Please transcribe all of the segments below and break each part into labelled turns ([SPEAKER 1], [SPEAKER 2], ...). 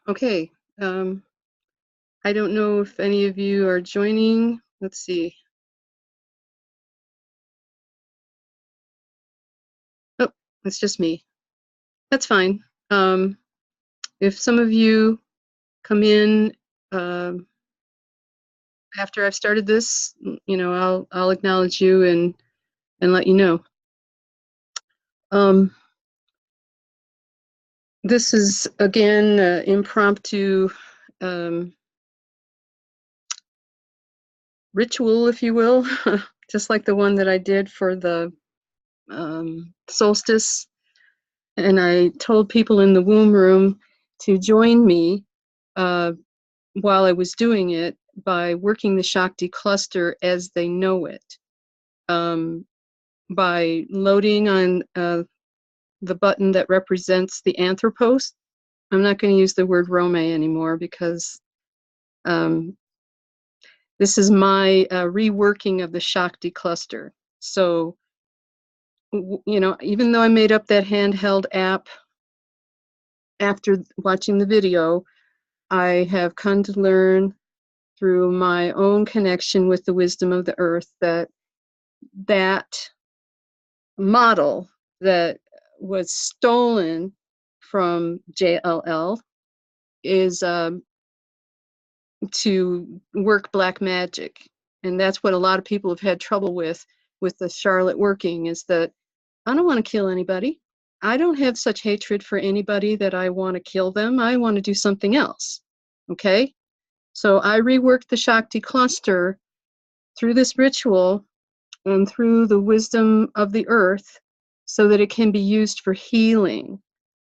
[SPEAKER 1] Okay. Um, I don't know if any of you are joining. Let's see. Oh, it's just me. That's fine. Um, if some of you come in after I've started this, I'll acknowledge you and let you know. Um, this is again impromptu um, ritual, if you will, just like the one that I did for the solstice. And I told people in the womb room to join me uh, while I was doing it by working the Shakti Cluster as they know it, by loading on the button that represents the anthropos. I'm not going to use the word Rome anymore because um, this is my reworking of the Shakti Cluster. So, even though I made up that handheld app after watching the video, I have come to learn through my own connection with the wisdom of the earth that model that was stolen from JLL is to work black magic. And that's what a lot of people have had trouble with the Charlotte working, is that I don't want to kill anybody. I don't have such hatred for anybody that I want to kill them. I want to do something else. Okay? So I reworked the Shakti cluster through this ritual and through the wisdom of the earth so that it can be used for healing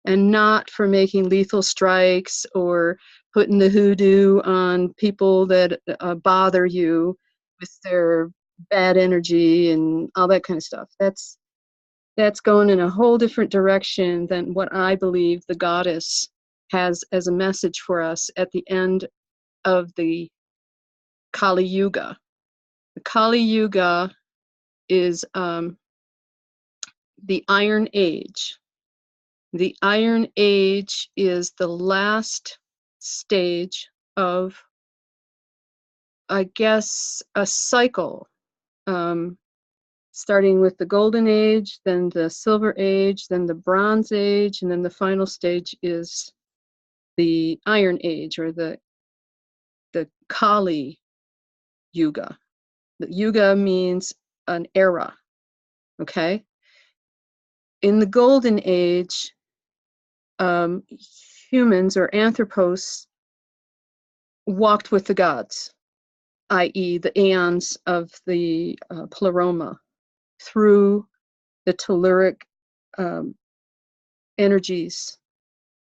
[SPEAKER 1] and not for making lethal strikes or putting the hoodoo on people that bother you with their bad energy and all that kind of stuff. That's going in a whole different direction than what I believe the goddess has as a message for us at the end of the Kali Yuga. The Kali Yuga is the Iron Age. The Iron Age is the last stage of, I guess, a cycle, starting with the Golden Age, then the Silver Age, then the Bronze Age, and then the final stage is the Iron Age, or the Kali Yuga. The Yuga means an era, okay? In the Golden Age, humans or anthropos walked with the gods, i.e. the aeons of the pleroma, through the telluric energies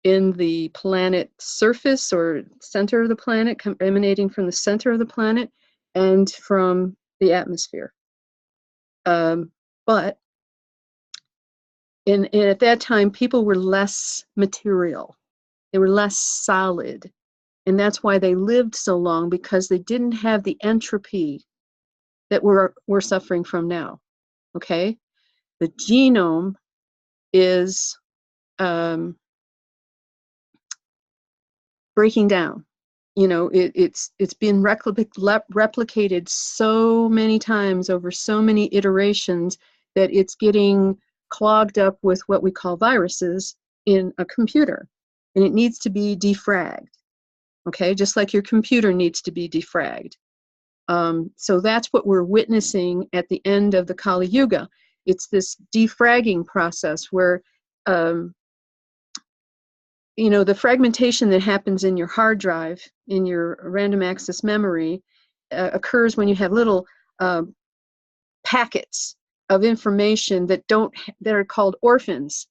[SPEAKER 1] in the planet surface or center of the planet, emanating from the center of the planet and from the atmosphere. But at that time, people were less material. They were less solid. And that's why they lived so long, because they didn't have the entropy that we're suffering from now. Okay? The genome is breaking down. It's been replicated so many times over so many iterations that it's getting clogged up with what we call viruses in a computer, and it needs to be defragged. Okay, just like your computer needs to be defragged. So that's what we're witnessing at the end of the Kali Yuga. It's this defragging process where the fragmentation that happens in your hard drive, in your random access memory, occurs when you have little packets of information that are called orphans.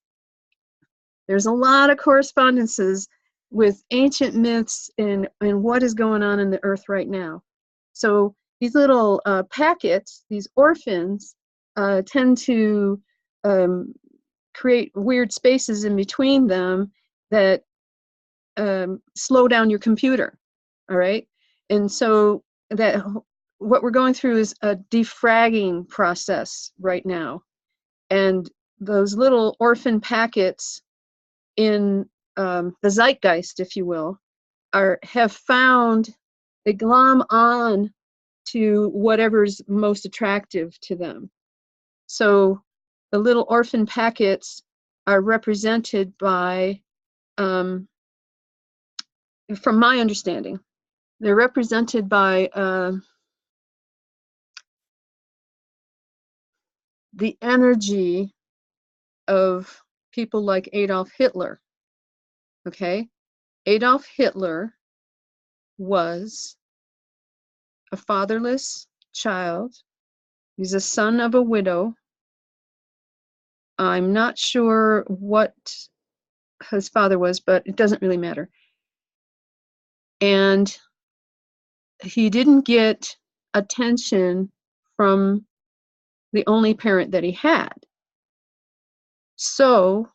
[SPEAKER 1] There's a lot of correspondences with ancient myths and what is going on in the earth right now. So these little packets, these orphans, tend to create weird spaces in between them that slow down your computer. All right. And so what we're going through is a defragging process right now. And those little orphan packets in the zeitgeist, if you will, have found, they glom on to whatever's most attractive to them. So the little orphan packets are represented by, from my understanding, they're represented by the energy of people like Adolf Hitler. Okay? Adolf Hitler was a fatherless child. He's a son of a widow. I'm not sure what his father was, but it doesn't really matter. And he didn't get attention from the only parent that he had. So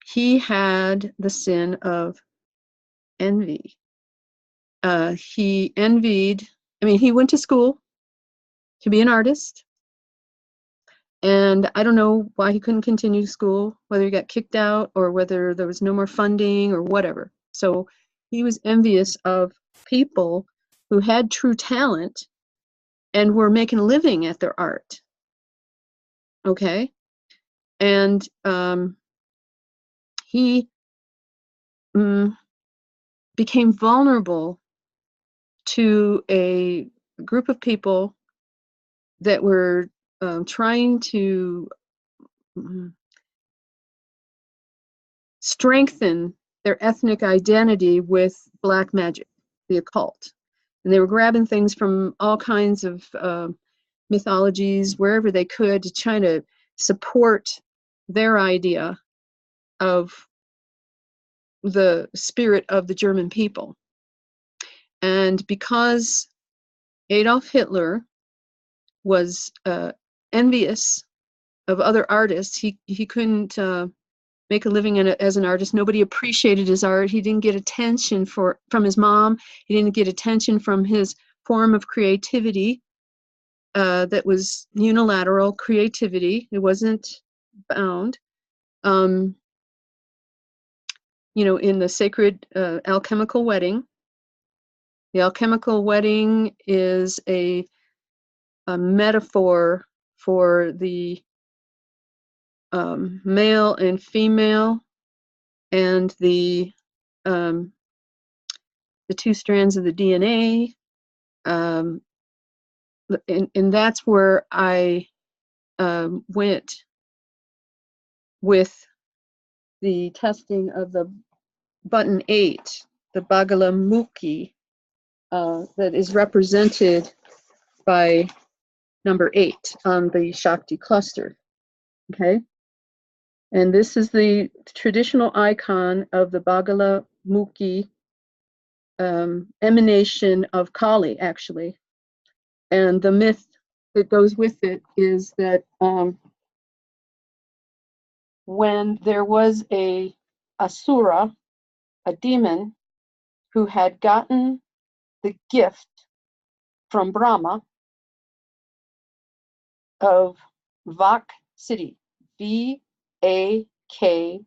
[SPEAKER 1] he had the sin of envy. He envied, he went to school to be an artist. And I don't know why he couldn't continue school, whether he got kicked out or whether there was no more funding or whatever. So he was envious of people who had true talent and were making a living at their art. Okay? And he became vulnerable to a group of people that were trying to strengthen their ethnic identity with black magic, the occult. And they were grabbing things from all kinds of mythologies, wherever they could, to try to support their idea of the spirit of the German people. And because Adolf Hitler was envious of other artists, he couldn't make a living as an artist. Nobody appreciated his art. He didn't get attention from his mom. He didn't get attention from his form of creativity that was unilateral creativity. It wasn't bound. In the sacred alchemical wedding, the alchemical wedding is a metaphor for the male and female, and the two strands of the DNA, and that's where I went with the testing of the button 8, the Bagalamukhi, that is represented by number 8 on the Shakti Cluster. Okay? And this is the traditional icon of the Bagalamukhi emanation of Kali, actually. And the myth that goes with it is that when there was a asura, a demon, who had gotten the gift from Brahma of Vak Siddhi, Vaksidhi.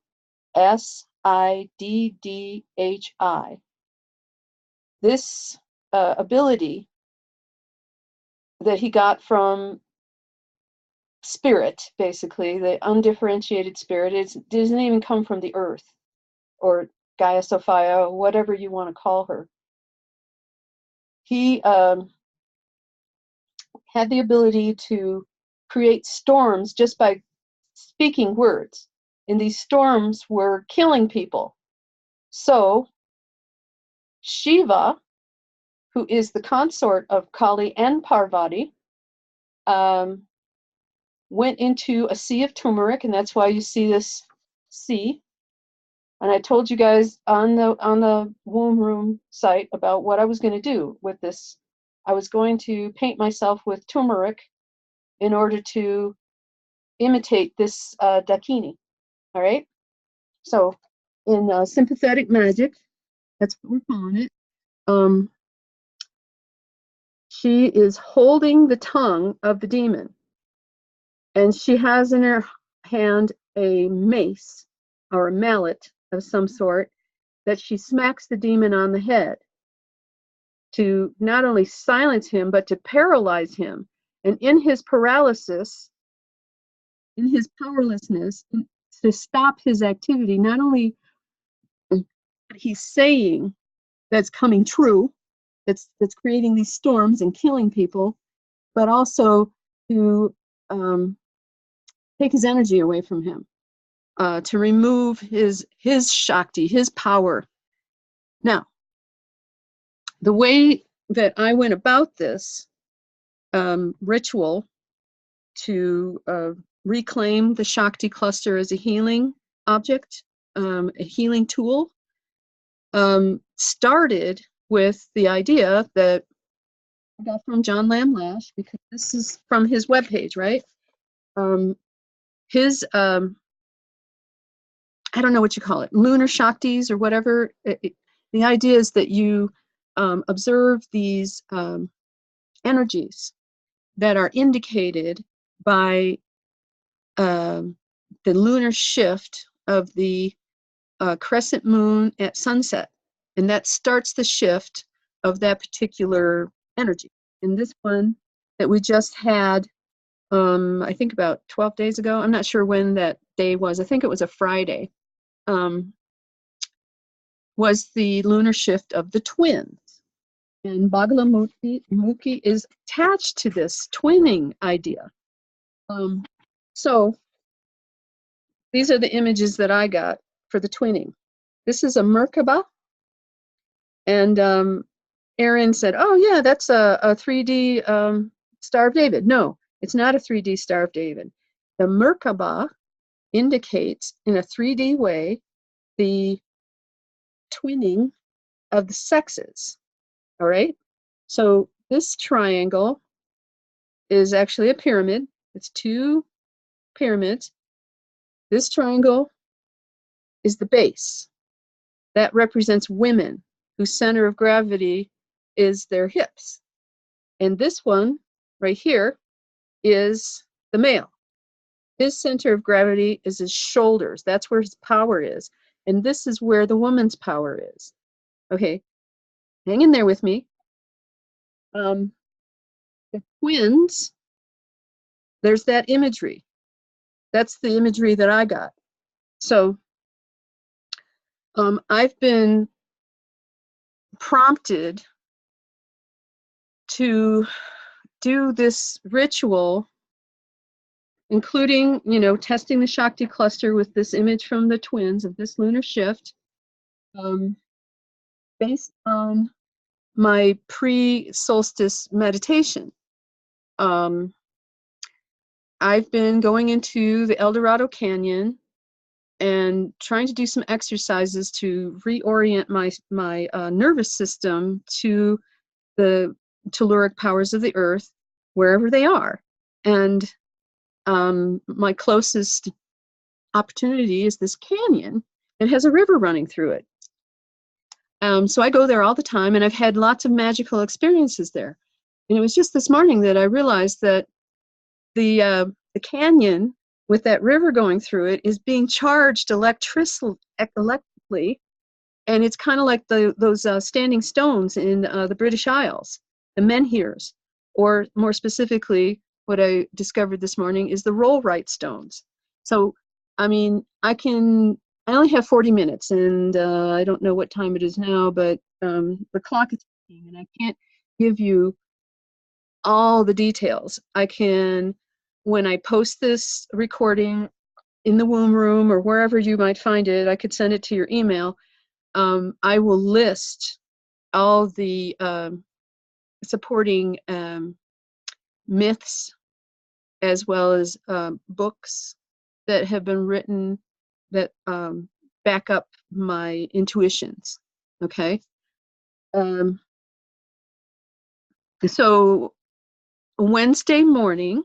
[SPEAKER 1] This ability that he got from spirit, basically, the undifferentiated spirit, it doesn't even come from the earth, or Gaia Sophia, whatever you want to call her. He had the ability to create storms just by speaking words, and these storms were killing people. So Shiva, who is the consort of Kali and Parvati, went into a sea of turmeric, and that's why you see this sea. And I told you guys on the womb room site about what I was going to do with this. I was going to paint myself with turmeric in order to imitate this Dakini. All right. So in sympathetic magic, that's what we're calling it. She is holding the tongue of the demon, and she has in her hand a mace or a mallet, of some sort, that she smacks the demon on the head to not only silence him, but to paralyze him. And in his paralysis, in his powerlessness, to stop his activity, not only what he's saying that's coming true, that's creating these storms and killing people, but also to take his energy away from him, to remove his Shakti, his power. Now, the way that I went about this ritual to reclaim the Shakti cluster as a healing object, a healing tool, started with the idea that I got from John Lamb Lash, because this is from his webpage, right? His, I don't know what you call it, lunar Shaktis or whatever. The idea is that you observe these energies that are indicated by the lunar shift of the crescent moon at sunset. And that starts the shift of that particular energy. And this one that we just had, I think about 12 days ago, I'm not sure when that day was, I think it was a Friday, was the lunar shift of the twins. And Bagalamukhi is attached to this twinning idea. So these are the images that I got for the twinning. This is a Merkaba. And Aaron said, oh yeah, that's a 3D Star of David. No, it's not a 3D Star of David. The Merkaba indicates in a 3D way the twinning of the sexes. All right. So this triangle is actually a pyramid. It's two pyramids. This triangle is the base. That represents women whose center of gravity is their hips. And this one right here is the male. His center of gravity is his shoulders. That's where his power is. And this is where the woman's power is. Okay, hang in there with me. The twins, there's that imagery. That's the imagery that I got. So I've been prompted to do this ritual, including, testing the Shakti cluster with this image from the twins of this lunar shift, based on my pre-solstice meditation. I've been going into the El Dorado Canyon and trying to do some exercises to reorient my nervous system to the telluric powers of the earth, wherever they are. And my closest opportunity is this canyon that has a river running through it. So I go there all the time, and I've had lots of magical experiences there. And it was just this morning that I realized that the canyon with that river going through it is being charged electrically, and it's kind of like those standing stones in the British Isles, the menhirs, or more specifically, what I discovered this morning is the rollright stones. So, I mean, I only have 40 minutes, and I don't know what time it is now, but the clock is ticking, and I can't give you all the details. I can, when I post this recording in the womb room or wherever you might find it, I could send it to your email. I will list all the supporting myths, as well as books that have been written that back up my intuitions. Okay. So Wednesday morning,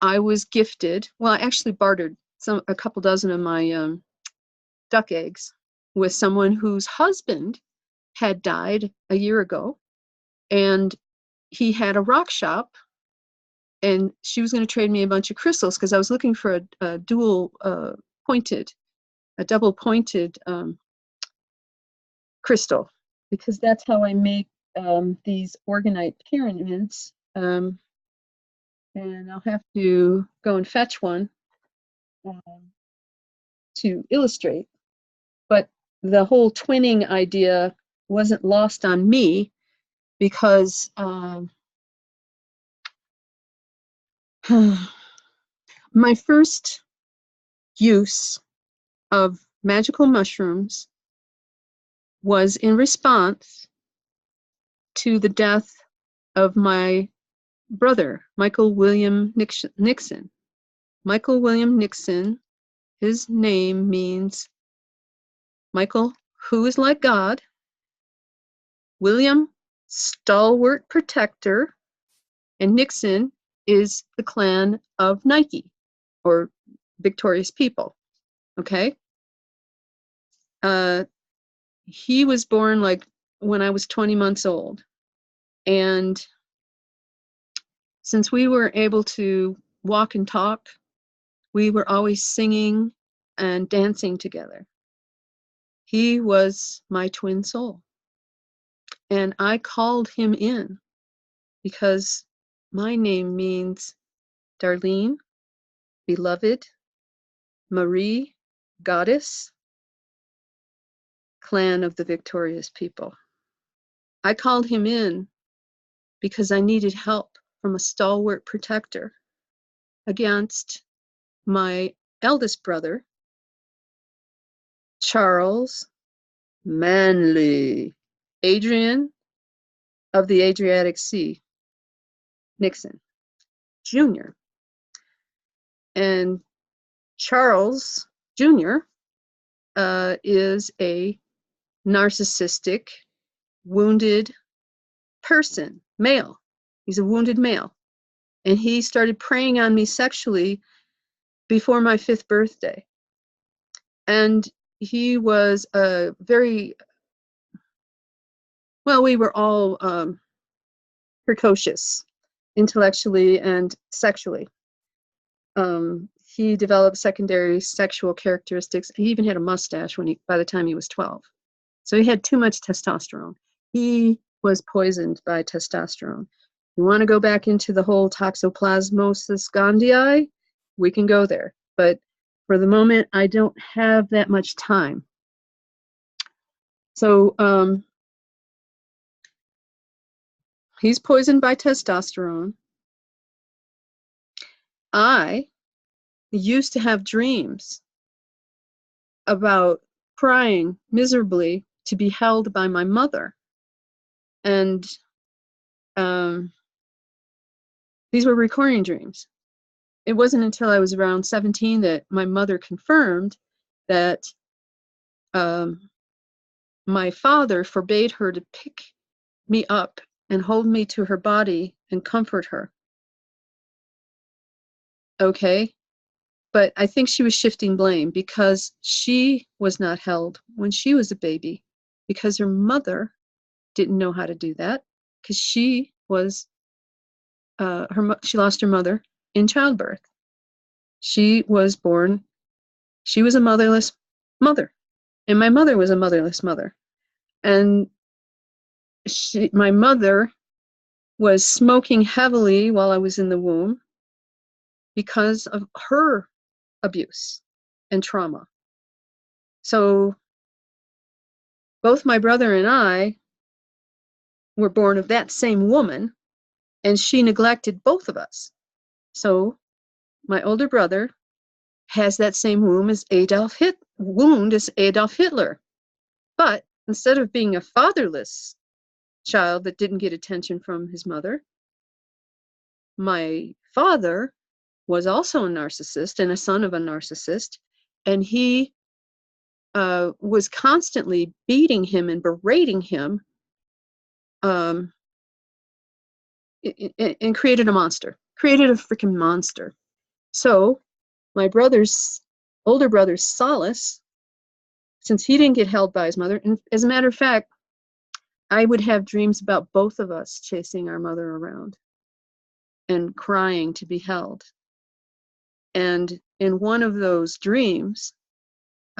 [SPEAKER 1] I was gifted, well, I actually bartered a couple dozen of my duck eggs with someone whose husband had died a year ago, and he had a rock shop, and she was going to trade me a bunch of crystals because I was looking for a dual pointed a double-pointed crystal, because that's how I make these orgonite pyramids. And I'll have to go and fetch one to illustrate. But the whole twinning idea wasn't lost on me, because my first use of magical mushrooms was in response to the death of my brother, Michael William Nixon. Michael William Nixon, his name means Michael, who is like God, William, stalwart protector, and Nixon is the clan of Nike, or victorious people. Okay? He was born like when I was 20 months old. And since we were able to walk and talk, we were always singing and dancing together. He was my twin soul. And I called him in because my name means Darlene, beloved, Marie, goddess, clan of the victorious people. I called him in because I needed help from a stalwart protector against my eldest brother, Charles Manley Adrian of the Adriatic Sea, Nixon Jr. And Charles Jr. Is a narcissistic, wounded person, male. He's a wounded male. And he started preying on me sexually before my 5th birthday. And he was a very, well, we were all precocious, intellectually and sexually. He developed secondary sexual characteristics. He even had a mustache by the time he was 12. So he had too much testosterone. He was poisoned by testosterone. You want to go back into the whole toxoplasmosis gondii? We can go there. But for the moment, I don't have that much time. So he's poisoned by testosterone. I used to have dreams about crying miserably to be held by my mother. And these were recurring dreams. It wasn't until I was around 17 that my mother confirmed that my father forbade her to pick me up and hold me to her body and comfort her. Okay? But I think she was shifting blame because she was not held when she was a baby, because her mother didn't know how to do that, because she was she lost her mother in childbirth. She was born, she was a motherless mother, and my mother was a motherless mother. And my mother was smoking heavily while I was in the womb because of her abuse and trauma. So both my brother and I were born of that same woman, and she neglected both of us. So my older brother has that same wound as Adolf Hitler. But instead of being a fatherless child that didn't get attention from his mother, my father was also a narcissist and a son of a narcissist, and he was constantly beating him and berating him, and created a freaking monster. So my older brother's solace, since he didn't get held by his mother, and as a matter of fact, I would have dreams about both of us chasing our mother around and crying to be held. And in one of those dreams,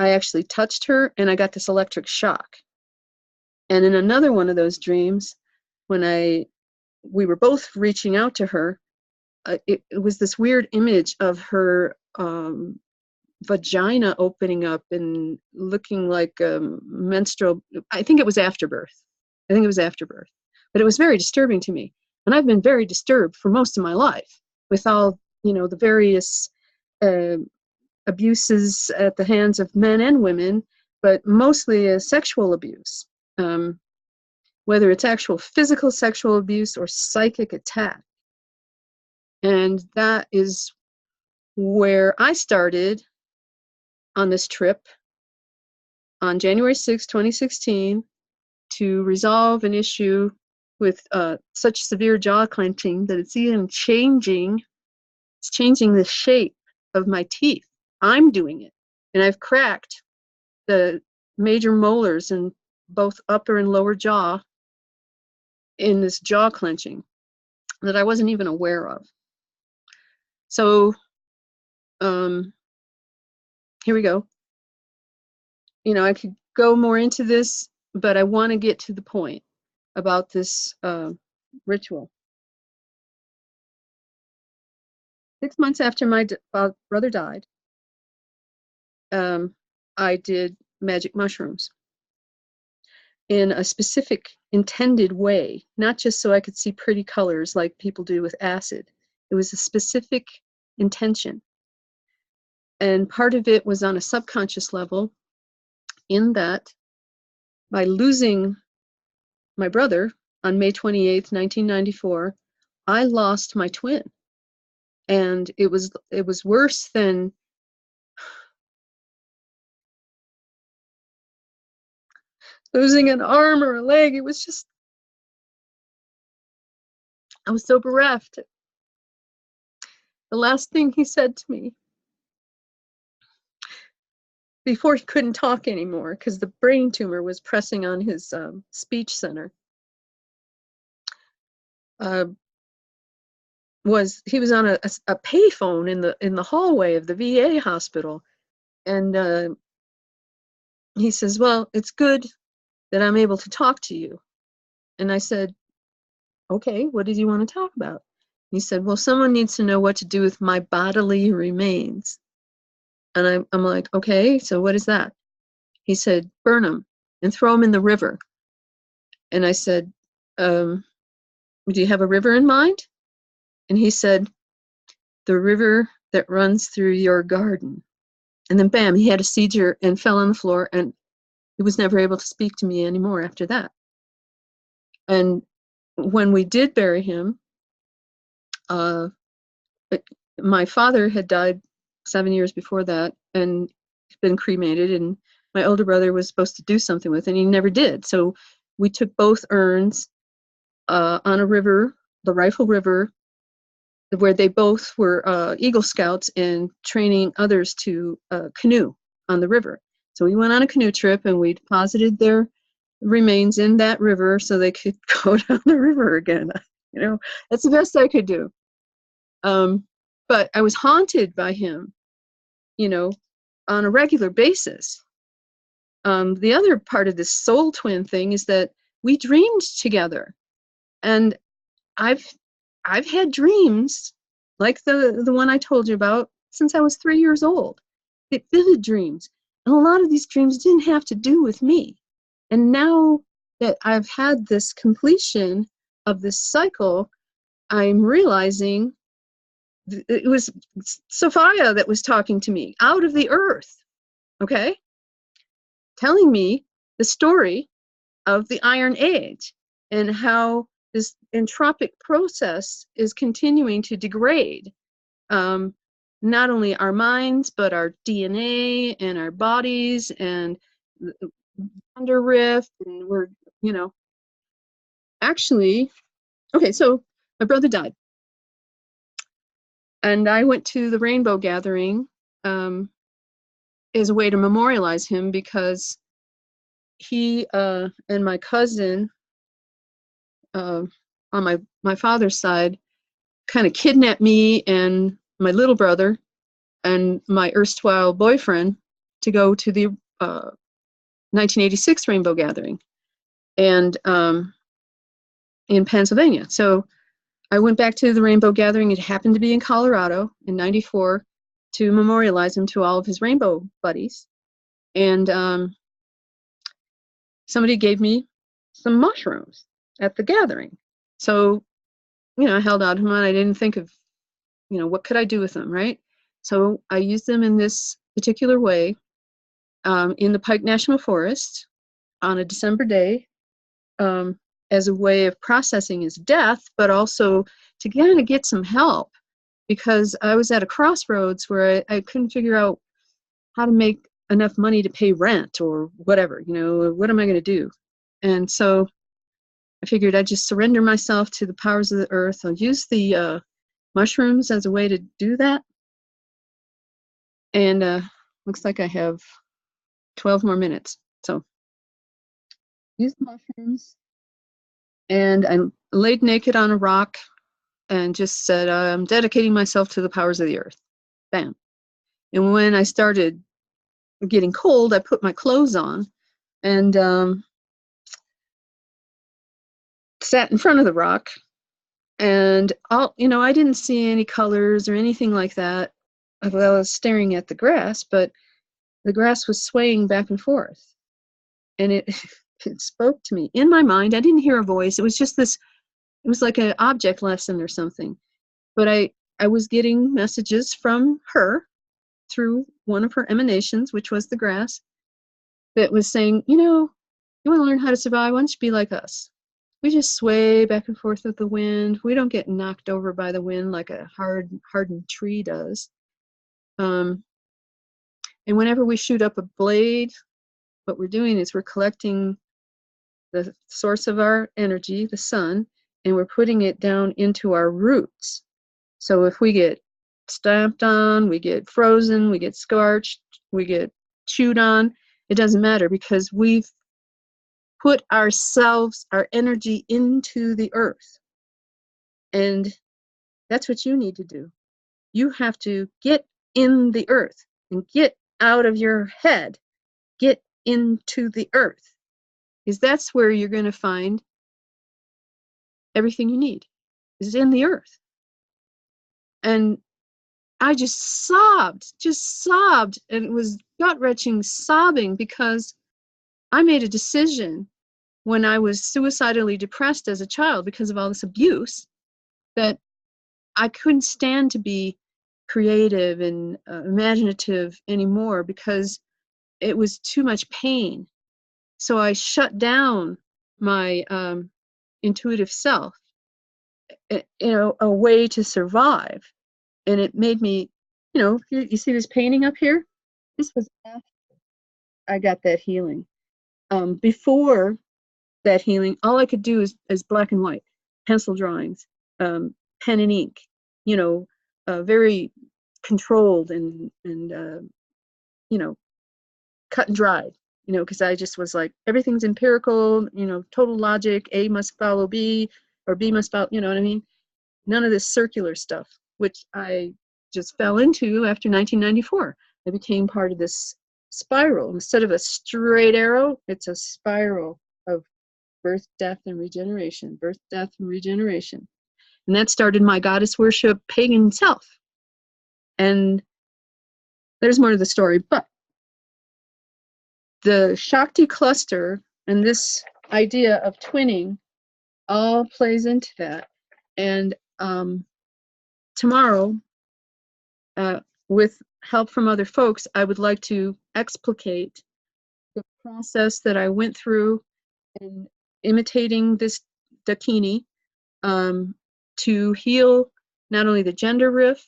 [SPEAKER 1] I actually touched her and I got this electric shock. And in another one of those dreams, when we were both reaching out to her, it was this weird image of her vagina opening up and looking like menstrual. I think it was afterbirth. But it was very disturbing to me. And I've been very disturbed for most of my life with all, the various abuses at the hands of men and women, but mostly sexual abuse. Whether it's actual physical sexual abuse or psychic attack. And that is where I started on this trip on January 6, 2016, to resolve an issue with such severe jaw clenching that it's even changing the shape of my teeth. I'm doing it. And I've cracked the major molars in both upper and lower jaw in this jaw clenching that I wasn't even aware of. So here we go. I could go more into this, but I want to get to the point about this ritual. 6 months after my brother died, I did magic mushrooms in a specific intended way, not just so I could see pretty colors like people do with acid. It was a specific intention. And part of it was on a subconscious level, in that by losing my brother on May 28th, 1994, I lost my twin. And it was worse than losing an arm or a leg. It was just, I was so bereft. The last thing he said to me, before he couldn't talk anymore because the brain tumor was pressing on his speech center, was he was on a payphone in the hallway of the VA hospital, and he says, "Well, it's good that I'm able to talk to you." And I said, "Okay, what did you want to talk about?" He said, "Well, someone needs to know what to do with my bodily remains." And I'm like, "Okay, so what is that?" He said, "Burn them and throw them in the river." And I said, "Do you have a river in mind?" And he said, "The river that runs through your garden." And then bam, he had a seizure and fell on the floor, and he was never able to speak to me anymore after that. And when we did bury him, my father had died 7 years before that and been cremated, and my older brother was supposed to do something with it, and he never did. So we took both urns on a river, the Rifle River, where they both were Eagle Scouts and training others to canoe on the river. So we went on a canoe trip and we deposited their remains in that river so they could go down the river again. That's the best I could do. But I was haunted by him, on a regular basis. The other part of this soul twin thing is that we dreamed together, and I've had dreams like the one I told you about since I was 3 years old. Vivid dreams. And a lot of these dreams didn't have to do with me. And now that I've had this completion of this cycle, I'm realizing it was Sophia that was talking to me out of the earth, okay? Telling me the story of the Iron Age and how this entropic process is continuing to degrade not only our minds, but our DNA and our bodies and gender rift. And we're, actually, okay, so my brother died. And I went to the Rainbow Gathering as a way to memorialize him, because he and my cousin on my father's side kind of kidnapped me and my little brother and my erstwhile boyfriend to go to the 1986 Rainbow Gathering, and in Pennsylvania. So I went back to the Rainbow Gathering. It happened to be in Colorado in '94 to memorialize him to all of his rainbow buddies. And somebody gave me some mushrooms at the gathering. So, I held out to them, and I didn't think of, what could I do with them, right? So I used them in this particular way in the Pike National Forest on a December day as a way of processing his death, but also to kind of get some help, because I was at a crossroads where I couldn't figure out how to make enough money to pay rent or whatever, what am I going to do? And so I figured I'd just surrender myself to the powers of the earth. I'll use the mushrooms as a way to do that. And looks like I have 12 more minutes. So use the mushrooms. And I laid naked on a rock and just said, I'm dedicating myself to the powers of the earth. Bam. And when I started getting cold, I put my clothes on and sat in front of the rock. And I didn't see any colors or anything like that while I was staring at the grass, but the grass was swaying back and forth. And it spoke to me in my mind. I didn't hear a voice. It was just this, it was like an object lesson or something. But I was getting messages from her through one of her emanations, which was the grass, that was saying, you want to learn how to survive? Why don't you be like us? We just sway back and forth with the wind. We don't get knocked over by the wind like a hardened tree does. And whenever we shoot up a blade, what we're doing is we're collecting the source of our energy, the sun, and we're putting it down into our roots. So if we get stamped on, we get frozen, we get scorched, we get chewed on, it doesn't matter, because we've put ourselves, our energy into the earth. And that's what you need to do. You have to get in the earth and get out of your head, get into the earth, because that's where you're going to find everything you need, is in the earth. And I just sobbed, and it was gut-wrenching sobbing, because I made a decision when I was suicidally depressed as a child because of all this abuse, that I couldn't stand to be creative and imaginative anymore, because it was too much pain. So I shut down my intuitive self, a way to survive. And it made me, you see this painting up here? This was after I got that healing. Before that healing, all I could do is black and white, pencil drawings, pen and ink, very controlled and cut and dried, because I just was like, everything's empirical, total logic, A must follow B, or B must follow, you know what I mean? None of this circular stuff, which I just fell into after 1994. I became part of this spiral. Instead of a straight arrow, it's a spiral of birth, death, and regeneration, birth, death, and regeneration. And that started my goddess worship pagan self. And there's more to the story, but the Shakti Cluster and this idea of twinning all plays into that. And tomorrow, with help from other folks, I would like to explicate the process that I went through in imitating this Dakini to heal not only the gender rift,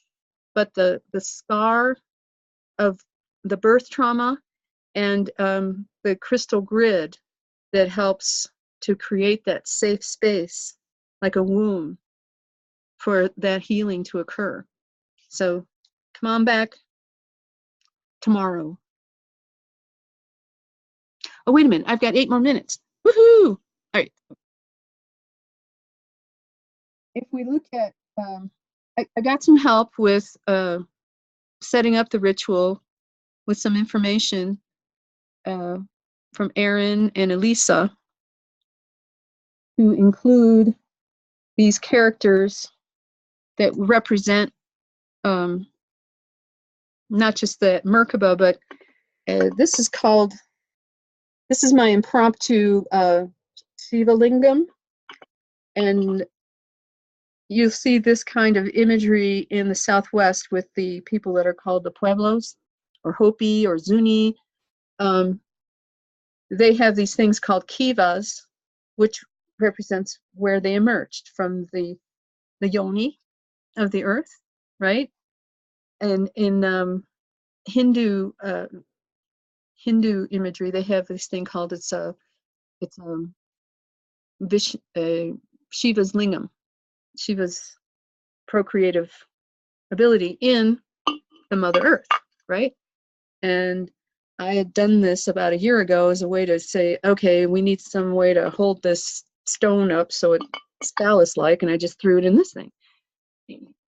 [SPEAKER 1] but the scar of the birth trauma, and the crystal grid that helps to create that safe space, like a womb, for that healing to occur. So come on back tomorrow. Oh, wait a minute, I've got 8 more minutes. Woohoo! All right. If we look at, I got some help with setting up the ritual with some information from Aaron and Elisa, to include these characters that represent not just the Merkaba, but this is my impromptu Shiva Lingam, and you'll see this kind of imagery in the Southwest with the people that are called the Pueblos, or Hopi, or Zuni. They have these things called kivas, which represents where they emerged from, the yoni of the earth, right? And in Hindu imagery, they have this thing called it's Shiva's lingam, Shiva's procreative ability in the Mother Earth, right? And I had done this about a year ago as a way to say, okay, we need some way to hold this stone up so it's phallus-like, and I just threw it in this thing.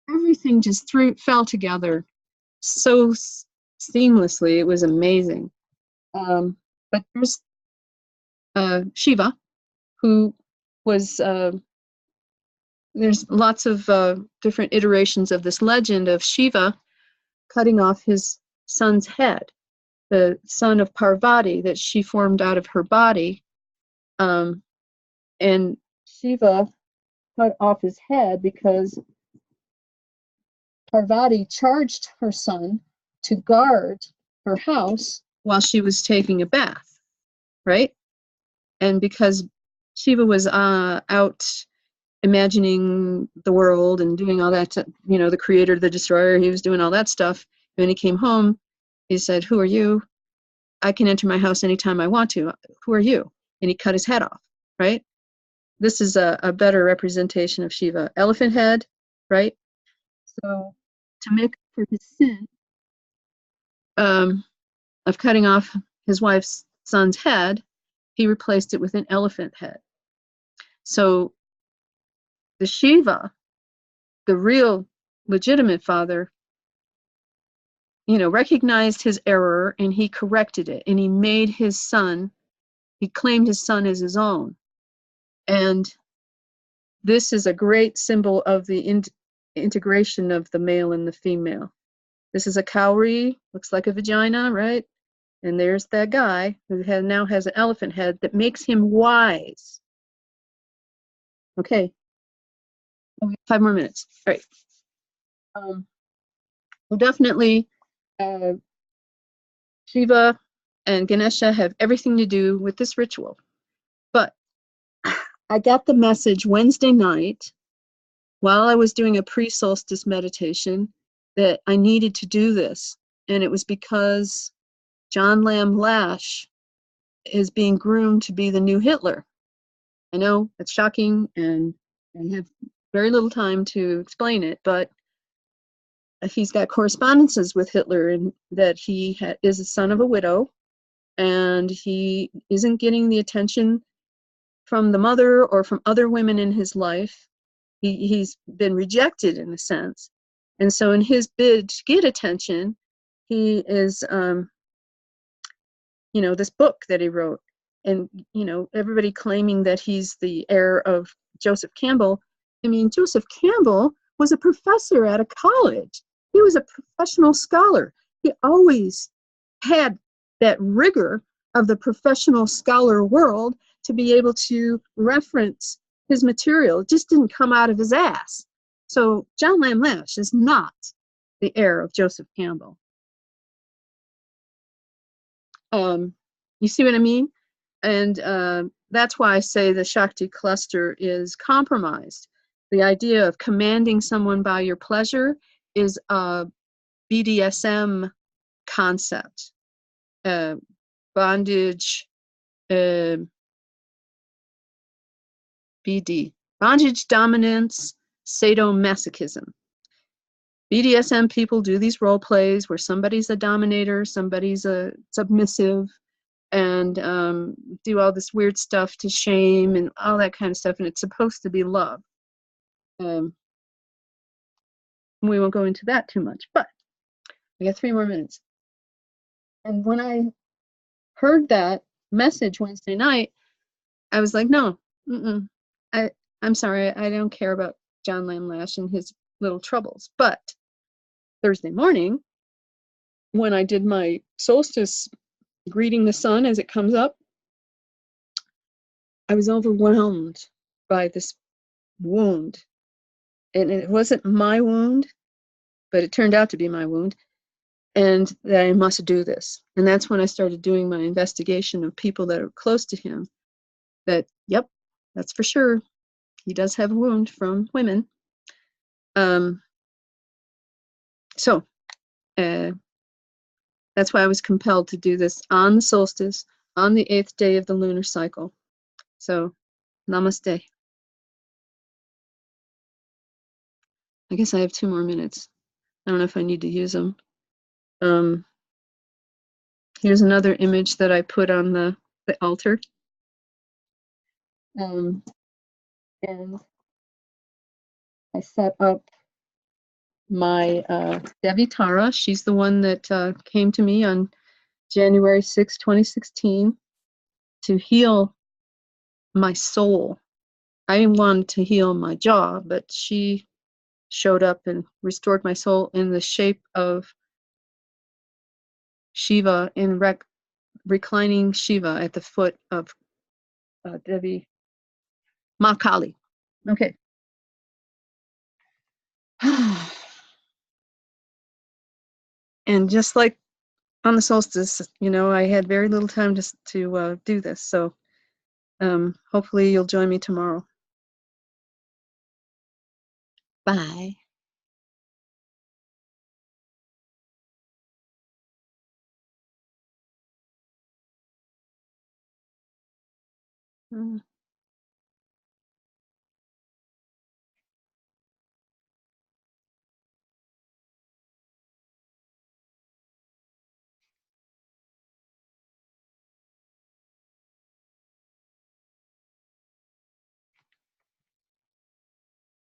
[SPEAKER 1] Everything just fell together so seamlessly. It was amazing. But there's Shiva, who was, there's lots of different iterations of this legend of Shiva cutting off his son's head, the son of Parvati that she formed out of her body. And Shiva cut off his head because Parvati charged her son to guard her house while she was taking a bath, right? And because Shiva was out imagining the world and doing all that, the creator, the destroyer, he was doing all that stuff. When he came home, he said, "Who are you? I can enter my house anytime I want to. Who are you?" And he cut his head off, right? This is a better representation of Shiva. Elephant head, right? So to make up for his sin of cutting off his wife's son's head, he replaced it with an elephant head. So the Shiva, the real legitimate father, recognized his error, and he corrected it, and he made his son, he claimed his son as his own. And this is a great symbol of the integration of the male and the female. This is a cowrie, looks like a vagina, right? And there's that guy who now has an elephant head that makes him wise. Okay, 5 more minutes. All right. Well, definitely Shiva and Ganesha have everything to do with this ritual. But I got the message Wednesday night while I was doing a pre-solstice meditation that I needed to do this. And it was because John Lamb Lash is being groomed to be the new Hitler. I know it's shocking, and I have very little time to explain it, but he's got correspondences with Hitler, and that he is a son of a widow, and he isn't getting the attention from the mother or from other women in his life. He's been rejected in a sense. And so in his bid to get attention, he is, this book that he wrote, and, everybody claiming that he's the heir of Joseph Campbell. I mean, Joseph Campbell was a professor at a college. He was a professional scholar. He always had that rigor of the professional scholar world to be able to reference his material. It just didn't come out of his ass. So John Lamb Lash is not the heir of Joseph Campbell. You see what I mean? And that's why I say the Shakti Cluster is compromised. The idea of commanding someone by your pleasure is a BDSM concept. Bondage, BD. Bondage, dominance, sadomasochism. BDSM people do these role plays where somebody's a dominator, somebody's a submissive, and do all this weird stuff to shame and all that kind of stuff, and it's supposed to be love. We won't go into that too much, but I got 3 more minutes. And when I heard that message Wednesday night, I was like, no, I, I'm sorry, I don't care about John Lamlash and his little troubles. But Thursday morning, when I did my solstice greeting the sun as it comes up, I was overwhelmed by this wound. And it wasn't my wound, but it turned out to be my wound, and that I must do this. And that's when I started doing my investigation of people that are close to him. That, yep, that's for sure. He does have a wound from women. Um, so that's why I was compelled to do this on the solstice, on the 8th day of the lunar cycle. So, namaste. I guess I have 2 more minutes. I don't know if I need to use them. Here's another image that I put on the altar. And I set up my Devi Tara. She's the one that came to me on January 6, 2016 to heal my soul. I wanted to heal my jaw, but she showed up and restored my soul in the shape of Shiva, in reclining Shiva at the foot of Devi Ma Kali. Okay. And just like on the solstice, I had very little time to do this. So hopefully you'll join me tomorrow. Bye.